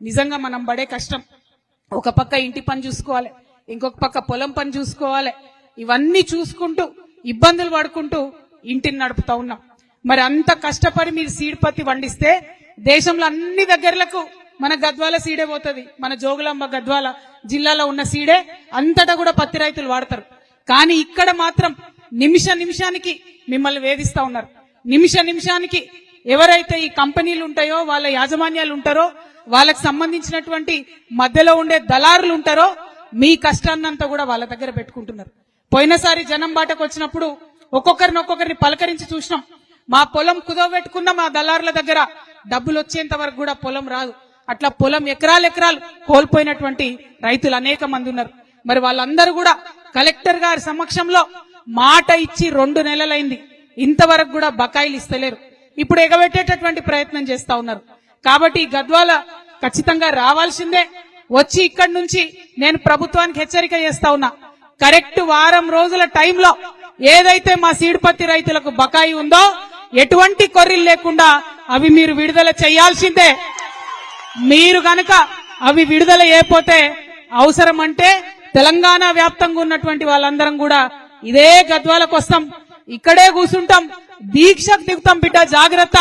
నిజంగా మనం పడే కష్టం, ఒక పక్క ఇంటి పని చూసుకోవాలి, ఇంకొక పక్క పొలం పని చూసుకోవాలి, ఇవన్నీ చూసుకుంటూ ఇబ్బందులు పడుకుంటూ ఇంటిని నడుపుతా ఉన్నాం. మరి అంత కష్టపడి మీరు సీడ్ పత్తి పండిస్తే దేశంలో అన్ని దగ్గరలకు మన గద్వాల సీడే పోతుంది. మన జోగులాంబ గద్వాల జిల్లాలో ఉన్న సీడే అంతటా కూడా పత్తి రైతులు వాడతారు. కానీ ఇక్కడ మాత్రం నిమిషానికి మిమ్మల్ని వేధిస్తా ఉన్నారు. నిమిషానికి ఎవరైతే ఈ కంపెనీలు ఉంటాయో, వాళ్ళ యాజమాన్యాలు ఉంటారో, వాళ్ళకి సంబంధించినటువంటి మధ్యలో ఉండే దళారులు ఉంటారో, మీ కష్టాన్నంతా కూడా వాళ్ళ దగ్గర పెట్టుకుంటున్నారు. పోయినసారి జనం బాటకు వచ్చినప్పుడు ఒక్కొక్కరిని పలకరించి చూసినాం. మా పొలం కుదవబెట్టుకున్న మా దళారుల దగ్గర డబ్బులు వచ్చేంత వరకు కూడా పొలం రాదు. అట్లా పొలం ఎకరాలు కోల్పోయినటువంటి రైతులు అనేక మంది ఉన్నారు. మరి వాళ్ళందరూ కూడా కలెక్టర్ గారి సమక్షంలో మాట ఇచ్చి 2 నెలలైంది, ఇంతవరకు కూడా బకాయిలు ఇస్తలేరు. ఇప్పుడు ఎగబెట్టేటటువంటి ప్రయత్నం చేస్తా ఉన్నారు. కాబట్టి గద్వాల ఖచ్చితంగా రావాల్సిందే. వచ్చి ఇక్కడి నుంచి నేను ప్రభుత్వానికి హెచ్చరిక చేస్తా ఉన్నా, కరెక్ట్ వారం రోజుల టైంలో ఏదైతే మా సీడ్ పత్తి రైతులకు బకాయి ఉందో ఎటువంటి కొర్రీలు లేకుండా అవి మీరు విడుదల చేయాల్సిందే. మీరు గనక అవి విడుదల చేయకపోతే అవసరం అంటే తెలంగాణ వ్యాప్తంగా ఉన్నటువంటి వాళ్ళందరం కూడా ఇదే గద్వాలకు వస్తాం, ఇక్కడే కూర్చుంటాం, దీక్షకు దిగుతాం. బిడ్డ జాగ్రత్త.